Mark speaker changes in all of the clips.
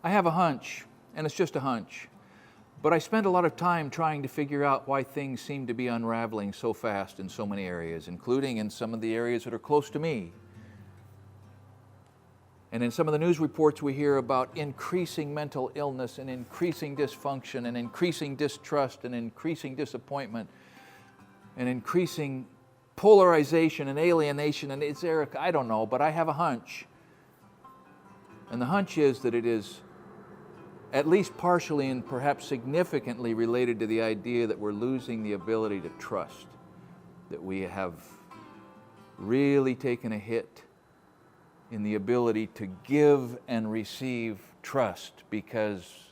Speaker 1: I have a hunch, and it's just a hunch, but I spend a lot of time trying to figure out why things seem to be unraveling so fast in so many areas, including in some of the areas that are close to me. And in some of the news reports we hear about increasing mental illness and increasing dysfunction and increasing distrust and increasing disappointment and increasing polarization and alienation. And it's Eric, I don't know, but I have a hunch. And the hunch is that it is at least partially and perhaps significantly related to the idea that we're losing the ability to trust, that we have really taken a hit in the ability to give and receive trust because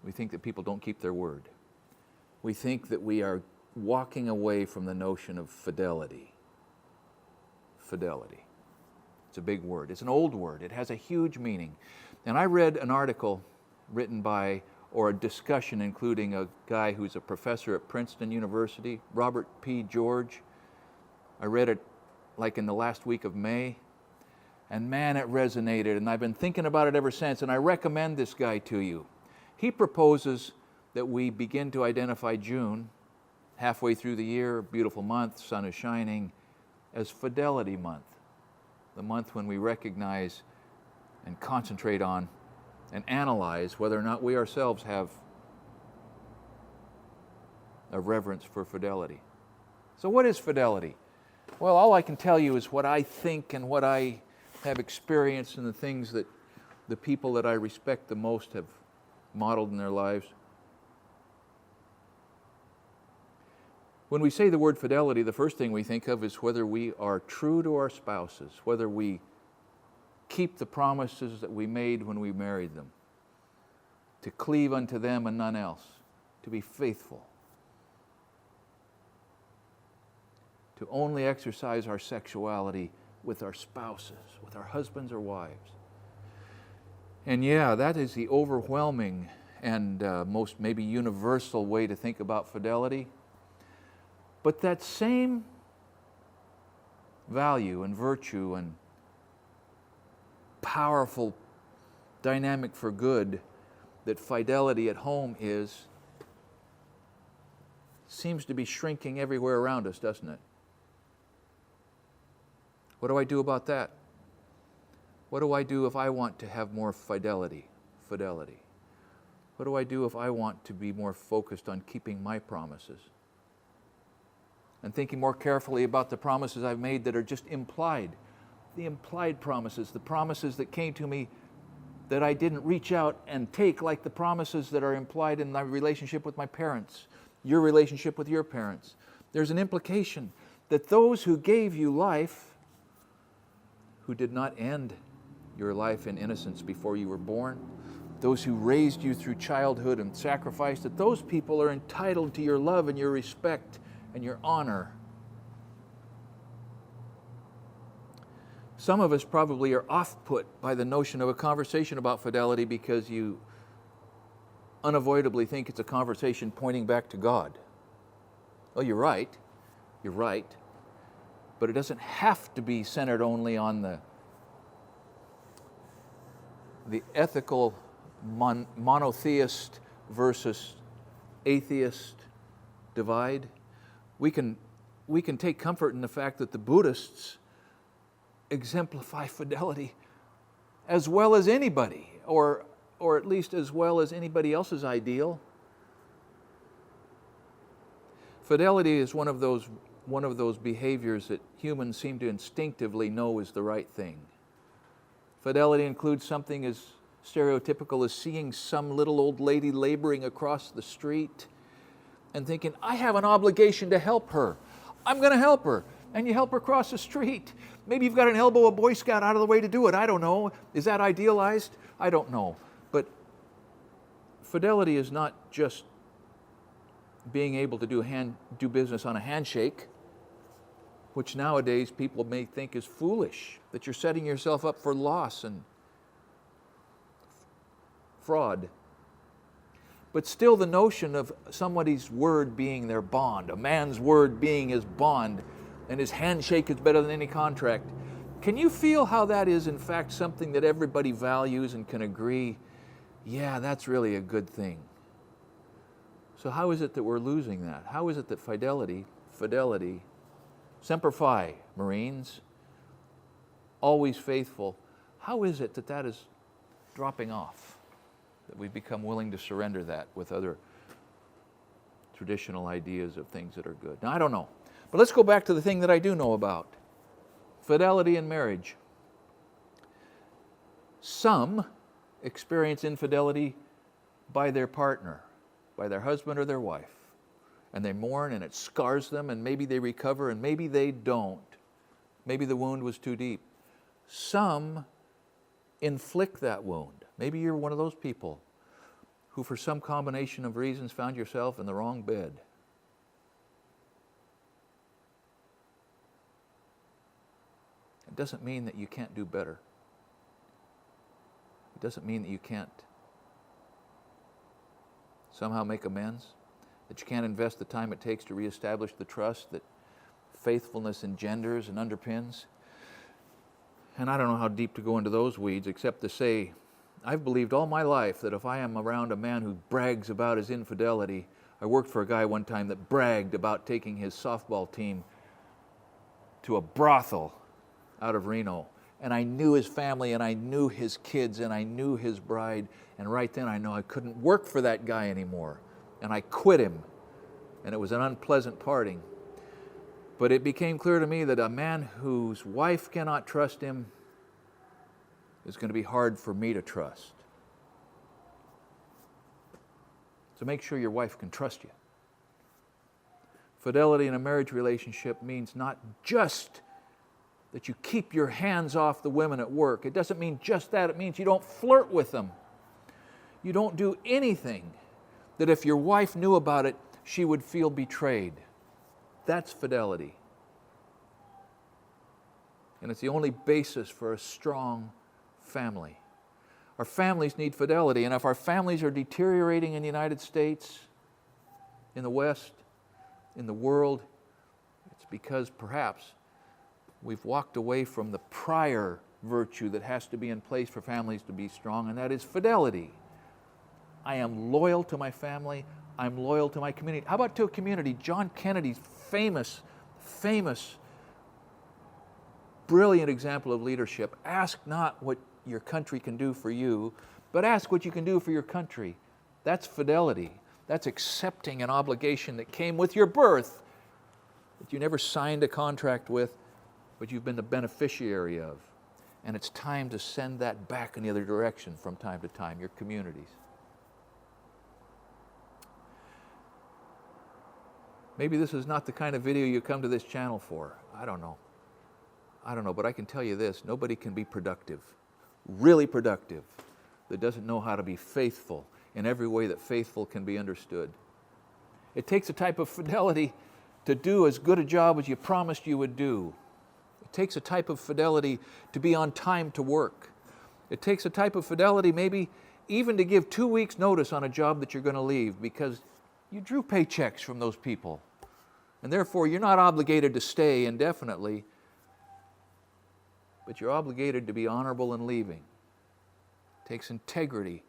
Speaker 1: we think that people don't keep their word. We think that we are walking away from the notion of fidelity. Fidelity. It's a big word. It's an old word. It has a huge meaning. And I read an article written by, or a discussion including a guy who's a professor at Princeton University, Robert P. George. I read it like in the last week of May, and man, it resonated, and I've been thinking about it ever since, and I recommend this guy to you. He proposes that we begin to identify June, halfway through the year, beautiful month, sun is shining, as Fidelity Month, the month when we recognize and concentrate on and analyze whether or not we ourselves have a reverence for fidelity. So what is fidelity? Well, all I can tell you is what I think and what I have experienced and the things that the people that I respect the most have modeled in their lives. When we say the word fidelity, the first thing we think of is whether we are true to our spouses, whether we keep the promises that we made when we married them, to cleave unto them and none else, to be faithful, to only exercise our sexuality with our spouses, with our husbands or wives. And yeah, that is the overwhelming and most maybe universal way to think about fidelity. But that same value and virtue and powerful dynamic for good that fidelity at home is, seems to be shrinking everywhere around us, doesn't it? What do I do about that? What do I do if I want to have more fidelity? Fidelity. What do I do if I want to be more focused on keeping my promises? And thinking more carefully about the promises I've made that are just implied. The implied promises, the promises that came to me that I didn't reach out and take, like the promises that are implied in my relationship with my parents, your relationship with your parents. There's an implication that those who gave you life, who did not end your life in innocence before you were born, those who raised you through childhood and sacrifice, that those people are entitled to your love and your respect and your honor. Some of us probably are off-put by the notion of a conversation about fidelity because you unavoidably think it's a conversation pointing back to God. Well, you're right, but it doesn't have to be centered only on the ethical monotheist versus atheist divide. We can take comfort in the fact that the Buddhists exemplify fidelity as well as anybody, or at least as well as anybody else's ideal. Fidelity is one of those behaviors that humans seem to instinctively know is the right thing. Fidelity includes something as stereotypical as seeing some little old lady laboring across the street and thinking, I have an obligation to help her. I'm going to help her. And you help her cross the street. Maybe you've got to elbow a Boy Scout out of the way to do it. I don't know. Is that idealized? I don't know. But fidelity is not just being able to do business on a handshake, which nowadays people may think is foolish, that you're setting yourself up for loss and fraud. But still the notion of somebody's word being their bond, a man's word being his bond, and his handshake is better than any contract, Can you feel how that is, in fact, something that everybody values and can agree, yeah, that's really a good thing? So how is it that we're losing that? How is it that fidelity, Semper Fi, Marines, always faithful, how is it that that is dropping off? That we've become willing to surrender that with other traditional ideas of things that are good. Now, I don't know. But let's go back to the thing that I do know about. Fidelity in marriage. Some experience infidelity by their partner, by their husband or their wife. And they mourn and it scars them, and maybe they recover and maybe they don't. Maybe the wound was too deep. Some inflict that wound. Maybe you're one of those people who for some combination of reasons found yourself in the wrong bed. It doesn't mean that you can't do better. It doesn't mean that you can't somehow make amends, that you can't invest the time it takes to reestablish the trust that faithfulness engenders and underpins. And I don't know how deep to go into those weeds, except to say, I've believed all my life that if I am around a man who brags about his infidelity, I worked for a guy one time that bragged about taking his softball team to a brothel out of Reno. And I knew his family, and I knew his kids, and I knew his bride. And right then I know I couldn't work for that guy anymore. And I quit him. And it was an unpleasant parting. But it became clear to me that a man whose wife cannot trust him is going to be hard for me to trust. So make sure your wife can trust you. Fidelity in a marriage relationship means not just that you keep your hands off the women at work. It doesn't mean just that. It means you don't flirt with them. You don't do anything that if your wife knew about it, she would feel betrayed. That's fidelity. And it's the only basis for a strong family. Our families need fidelity, and if our families are deteriorating in the United States, in the West, in the world, it's because perhaps we've walked away from the prior virtue that has to be in place for families to be strong, and that is fidelity. I am loyal to my family. I'm loyal to my community. How about to a community? John Kennedy's famous, brilliant example of leadership. Ask not what your country can do for you, but ask what you can do for your country. That's fidelity. That's accepting an obligation that came with your birth, that you never signed a contract with, but you've been the beneficiary of. And it's time to send that back in the other direction from time to time, your communities. Maybe this is not the kind of video you come to this channel for. I don't know, but I can tell you this, nobody can be productive, really productive, that doesn't know how to be faithful in every way that faithful can be understood. It takes a type of fidelity to do as good a job as you promised you would do. It takes a type of fidelity to be on time to work. It takes a type of fidelity maybe even to give 2 weeks' notice on a job that you're going to leave because you drew paychecks from those people. And therefore, you're not obligated to stay indefinitely, but you're obligated to be honorable in leaving. It takes integrity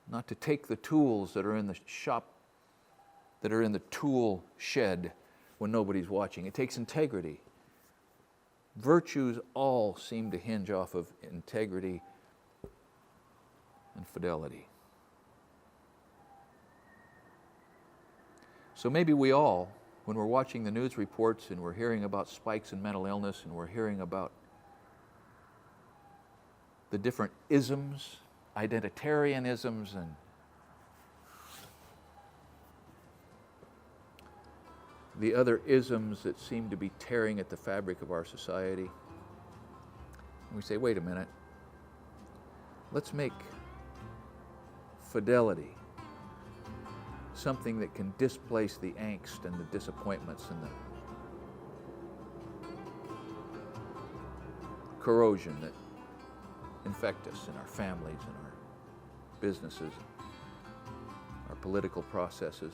Speaker 1: not to take the tools that are in the shop, that are in the tool shed when nobody's watching. It takes integrity. Virtues all seem to hinge off of integrity and fidelity. So maybe we all, when we're watching the news reports and we're hearing about spikes in mental illness and we're hearing about the different isms, identitarianisms, and the other isms that seem to be tearing at the fabric of our society, and we say, wait a minute, let's make fidelity something that can displace the angst and the disappointments and the corrosion that infect us in our families and our businesses, our political processes.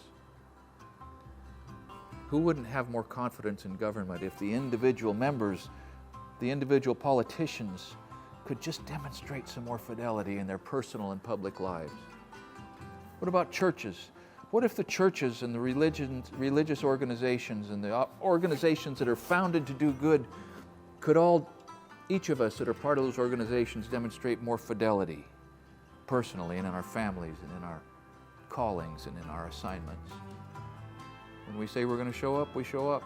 Speaker 1: Who wouldn't have more confidence in government if the individual members the individual politicians could just demonstrate some more fidelity in their personal and public lives? What about churches? What if the churches and the religious organizations and the organizations that are founded to do good could each of us that are part of those organizations demonstrate more fidelity personally and in our families and in our callings and in our assignments? When we say we're going to show up, we show up.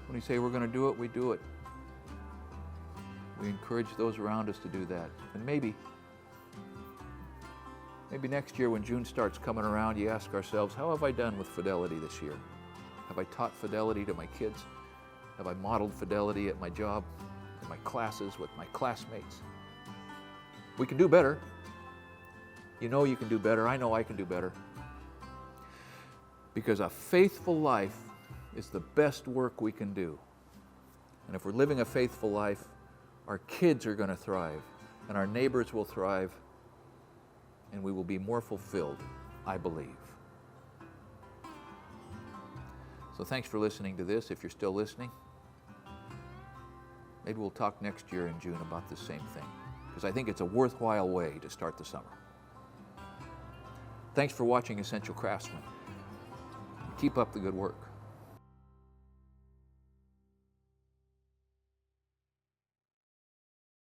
Speaker 1: When we say we're going to do it, we do it. We encourage those around us to do that. And maybe next year when June starts coming around, you ask ourselves, how have I done with fidelity this year? Have I taught fidelity to my kids? Have I modeled fidelity at my job, in my classes, with my classmates? We can do better. You know you can do better. I know I can do better. Because a faithful life is the best work we can do. And if we're living a faithful life, our kids are going to thrive, and our neighbors will thrive, and we will be more fulfilled, I believe. So thanks for listening to this, if you're still listening. Maybe we'll talk next year in June about the same thing, because I think it's a worthwhile way to start the summer. Thanks for watching Essential Craftsman. Keep up the good work.